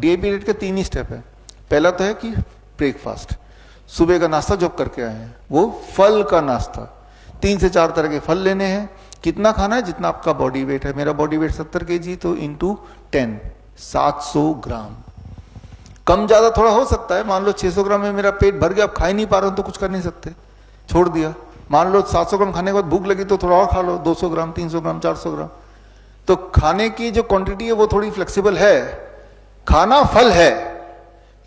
Day period के 3 ही step है। पहला तो है कि ब्रेकफास्ट, सुबह का नाश्ता जो करके आए हैं वो फल का नाश्ता, 3 से 4 तरह के फल लेने हैं। कितना खाना है? जितना आपका बॉडी वेट है। मेरा बॉडी वेट 70 kg, तो इंटू 10 700 ग्राम। कम ज्यादा थोड़ा हो सकता है, मान लो 600 ग्राम में मेरा पेट भर गया, अब खा ही नहीं पा रहा हूं तो कुछ कर नहीं सकते, छोड़ दिया। मान लो 700 ग्राम खाने के बाद भूख लगी तो थोड़ा और खा लो, 200 ग्राम 300 ग्राम 400 ग्राम। तो खाने की जो क्वांटिटी है वो थोड़ी फ्लेक्सिबल है। खाना फल है,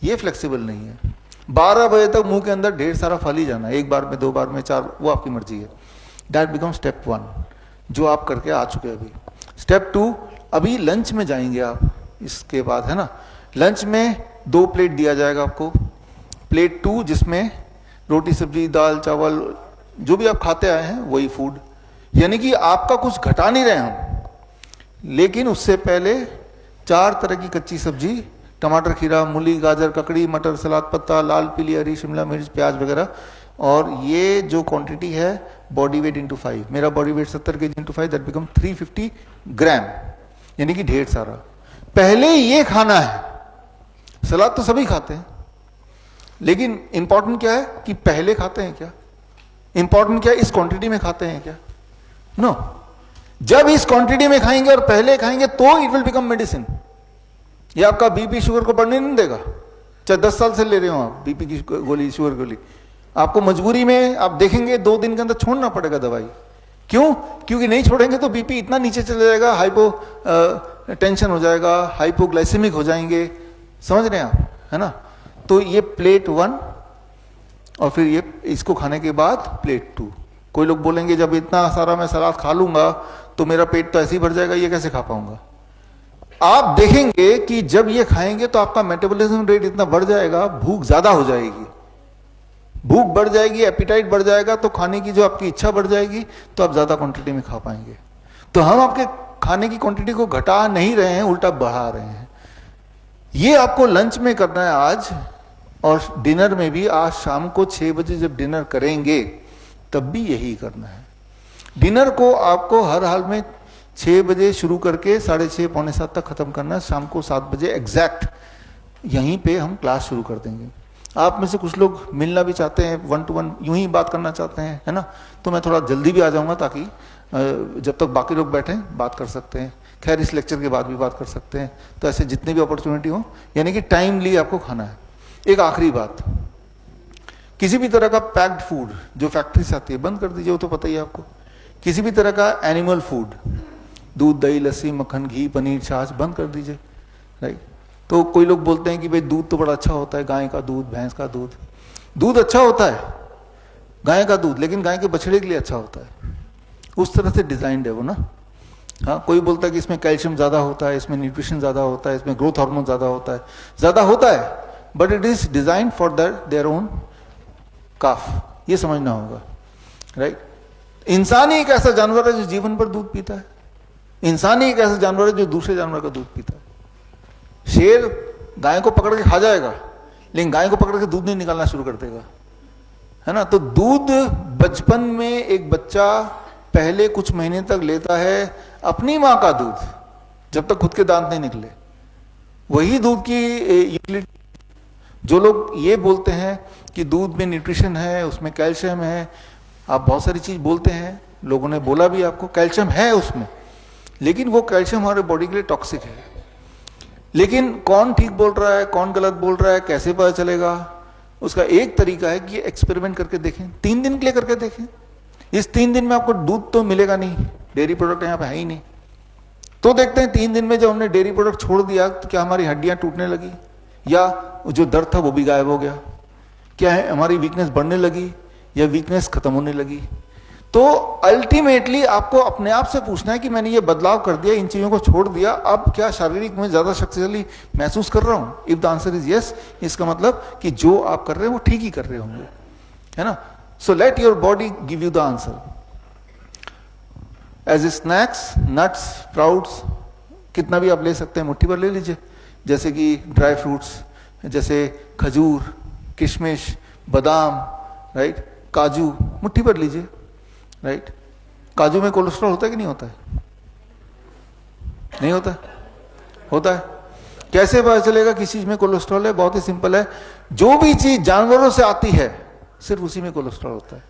ये फ्लेक्सिबल नहीं है। 12 बजे तक मुंह के अंदर ढेर सारा फल ही जाना, एक बार में 2 बार में 4, वो आपकी मर्जी है। दैट बिकम स्टेप 1 जो आप करके आ चुके हैं अभी। स्टेप 2, अभी लंच में जाएंगे आप, इसके बाद है ना। लंच में 2 प्लेट दिया जाएगा आपको। प्लेट 2 जिसमें रोटी सब्जी दाल चावल जो भी आप खाते आए हैं वही फूड, यानी कि आपका कुछ घटा नहीं रहे हम, लेकिन उससे पहले 4 तरह की कच्ची सब्जी, टमाटर खीरा मूली गाजर ककड़ी मटर सलाद पत्ता लाल पीली हरी शिमला मिर्च प्याज वगैरह। और ये जो क्वांटिटी है बॉडी वेट इंटू 5, मेरा body weight 70 kg into 5, that become 350 ग्राम, यानी कि ढेर सारा। पहले ये खाना है। सलाद तो सभी खाते हैं, लेकिन इंपॉर्टेंट क्या है कि पहले खाते हैं क्या, इंपॉर्टेंट क्या है इस क्वांटिटी में खाते हैं क्या। नो, जब इस क्वांटिटी में खाएंगे और पहले खाएंगे तो इट विल बिकम मेडिसिन। ये आपका बीपी शुगर को बढ़ने नहीं देगा, चाहे 10 साल से ले रहे हो आप बीपी की गोली शुगर गोली। आपको मजबूरी में आप देखेंगे 2 दिन के अंदर छोड़ना पड़ेगा दवाई। क्यों? क्योंकि नहीं छोड़ेंगे तो बीपी इतना नीचे चले जाएगा, हाइपो टेंशन हो जाएगा, हाइपोग्लाइसेमिक हो जाएंगे, समझ रहे हैं आप, है ना। तो ये प्लेट 1 और फिर ये इसको खाने के बाद प्लेट 2। कोई लोग बोलेंगे जब इतना सारा मैं सलाद खा लूंगा तो मेरा पेट तो ऐसे ही भर जाएगा, ये कैसे खा पाऊंगा। आप देखेंगे कि जब ये खाएंगे तो आपका मेटाबॉलिज्म रेट इतना बढ़ जाएगा, भूख ज्यादा हो जाएगी, भूख बढ़ जाएगी, एपिटाइट बढ़ जाएगा, तो खाने की जो आपकी इच्छा बढ़ जाएगी, तो आप ज्यादा क्वांटिटी में खा पाएंगे। तो हम आपके खाने की क्वांटिटी को घटा नहीं रहे हैं, उल्टा बढ़ा रहे हैं। ये आपको लंच में करना है आज, और डिनर में भी आज शाम को 6 बजे जब डिनर करेंगे तब भी यही करना है। डिनर को आपको हर हाल में 6 बजे शुरू करके 6:30 पौने 7 तक खत्म करना है। शाम को 7 बजे एग्जैक्ट यहीं पे हम क्लास शुरू कर देंगे। आप में से कुछ लोग मिलना भी चाहते हैं, 1 to 1 यूं ही बात करना चाहते हैं, है ना, तो मैं थोड़ा जल्दी भी आ जाऊंगा ताकि जब तक बाकी लोग बैठे बात कर सकते हैं। खैर इस लेक्चर के बाद भी बात कर सकते हैं। तो ऐसे जितनी भी अपॉर्चुनिटी हो, यानी कि टाइमली आपको खाना है। एक आखिरी बात, किसी भी तरह का पैक्ड फूड जो फैक्ट्री से आती है बंद कर दीजिए, वो तो पता ही है आपको। किसी भी तरह का एनिमल फूड, दूध दही लस्सी मक्खन घी पनीर छाछ बंद कर दीजिए, राइट। तो कोई लोग बोलते हैं कि भाई दूध तो बड़ा अच्छा होता है, गाय का दूध भैंस का दूध, दूध अच्छा होता है गाय का दूध, लेकिन गाय के बछड़े के लिए अच्छा होता है, उस तरह से डिजाइंड है वो ना। हाँ, कोई बोलता है कि इसमें कैल्शियम ज्यादा होता है, इसमें न्यूट्रिशन ज्यादा होता है, इसमें ग्रोथ हार्मोन ज्यादा होता है, but it is designed for their own calf, ये समझना होगा, राइट। इंसान ही एक ऐसा जानवर है जो जीवन भर दूध पीता है। इंसान ही एक ऐसा जानवर है जो दूसरे जानवर का दूध पीता है। शेर गाय को पकड़ के खा जाएगा, लेकिन गाय को पकड़ के दूध नहीं निकालना शुरू कर देगा, है ना। तो दूध बचपन में एक बच्चा पहले कुछ महीने तक लेता है अपनी मां का दूध, जब तक खुद के दांत नहीं निकले, वही दूध की यूटिलिटी। जो लोग ये बोलते हैं कि दूध में न्यूट्रिशन है, उसमें कैल्शियम है, आप बहुत सारी चीज बोलते हैं, लोगों ने बोला भी आपको कैल्शियम है उसमें, लेकिन वो कैल्शियम हमारे बॉडी के लिए टॉक्सिक है। लेकिन कौन ठीक बोल रहा है कौन गलत बोल रहा है कैसे पता चलेगा? उसका एक तरीका है कि एक्सपेरिमेंट करके देखें, 3 दिन के लिए करके देखें। इस 3 दिन में आपको दूध तो मिलेगा नहीं, डेयरी प्रोडक्ट यहाँ पे है ही नहीं, तो देखते हैं 3 दिन में जब हमने डेयरी प्रोडक्ट छोड़ दिया तो क्या हमारी हड्डियां टूटने लगी, या जो दर्द था वो भी गायब हो गया, क्या है हमारी वीकनेस बढ़ने लगी या वीकनेस खत्म होने लगी। तो अल्टीमेटली आपको अपने आप से पूछना है कि मैंने ये बदलाव कर दिया, इन चीजों को छोड़ दिया, अब क्या शारीरिक में ज्यादा शक्तिशाली महसूस कर रहा हूं? If the answer is yes, इसका मतलब कि जो आप कर रहे हैं वो ठीक ही कर रहे होंगे, है ना। So let your body give you the answer. As a snacks nuts sprouts कितना भी आप ले सकते हैं, मुट्ठी भर ले लीजिए, जैसे कि ड्राई फ्रूट्स जैसे खजूर किशमिश बादाम, राइट, काजू मुट्ठी भर लीजिए, राइट। काजू में कोलेस्ट्रॉल होता है कि नहीं होता है? नहीं होता है? होता है। कैसे पता चलेगा किस चीज में कोलेस्ट्रॉल है? बहुत ही सिंपल है, जो भी चीज जानवरों से आती है सिर्फ उसी में कोलेस्ट्रॉल होता है।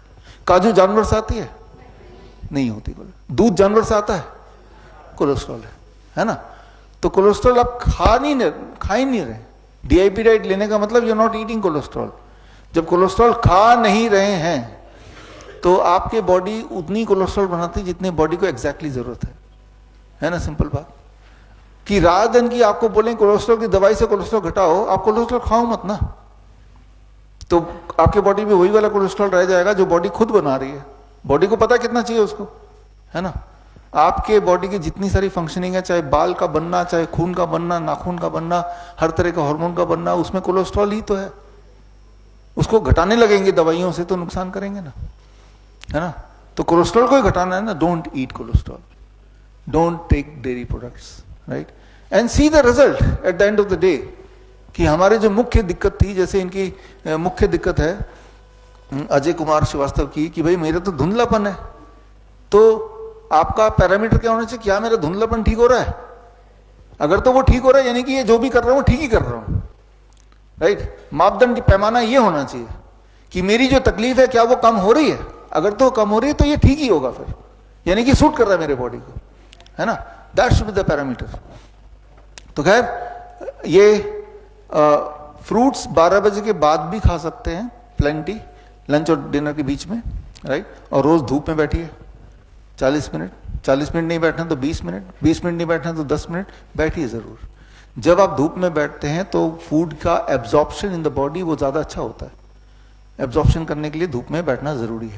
काजू जानवर से आती है? नहीं होती। दूध जानवर से आता है? कोलेस्ट्रॉल है ना? तो कोलेस्ट्रॉल आप खा ही नहीं रहे। डीआईपी डाइट लेने का मतलब you are not eating cholesterol. जब कोलेस्ट्रॉल खा नहीं रहे हैं तो आपके बॉडी उतनी कोलेस्ट्रॉल बनाती है जितनी बॉडी को एग्जैक्टली जरूरत है ना? सिंपल बात। कि रात दिन की आपको बोलें कोलेस्ट्रॉल की दवाई से कोलेस्ट्रॉल घटाओ, आप कोलेस्ट्रॉल खाओ मत ना, तो आपके बॉडी में वही वाला कोलेस्ट्रॉल रह जाएगा जो बॉडी खुद बना रही है। बॉडी को पता कितना चाहिए उसको, है ना? आपके बॉडी की जितनी सारी फंक्शनिंग है, चाहे बाल का बनना, चाहे खून का बनना, नाखून का बनना, हर तरह का हार्मोन का बनना, उसमें कोलेस्ट्रॉल ही तो है। उसको घटाने लगेंगे दवाइयों से तो नुकसान करेंगे ना, है ना? तो कोलेस्ट्रॉल को ही घटाना है ना। Don't eat cholesterol, don't take dairy products, right? And see the result at the end of the day. कि हमारे जो मुख्य दिक्कत थी, जैसे इनकी मुख्य दिक्कत है अजय कुमार श्रीवास्तव की, कि भाई मेरा तो धुंधलापन है, तो आपका पैरामीटर क्या होना चाहिए? क्या मेरा धुंधलापन ठीक हो रहा है? अगर तो वो ठीक हो रहा है यानी कि ये जो भी कर रहा हूं ठीक ही कर रहा हूं, राइट? मापदंड पैमाना ये होना चाहिए कि मेरी जो तकलीफ है क्या वो कम हो रही है? अगर तो कम हो रही है तो ये ठीक ही होगा, फिर यानी कि सूट कर रहा है मेरे बॉडी को, है ना? That should be the parameter. तो खैर ये फ्रूट्स 12 बजे के बाद भी खा सकते हैं, प्लेंटी, लंच और डिनर के बीच में, राइट? और रोज धूप में बैठिए 40 मिनट, 40 मिनट नहीं बैठना तो 20 मिनट, 20 मिनट नहीं बैठना तो 10 मिनट बैठिए जरूर। जब आप धूप में बैठते हैं तो फूड का एब्जॉर्प्शन इन द बॉडी वो ज्यादा अच्छा होता है। एब्जॉर्प्शन करने के लिए धूप में बैठना जरूरी है।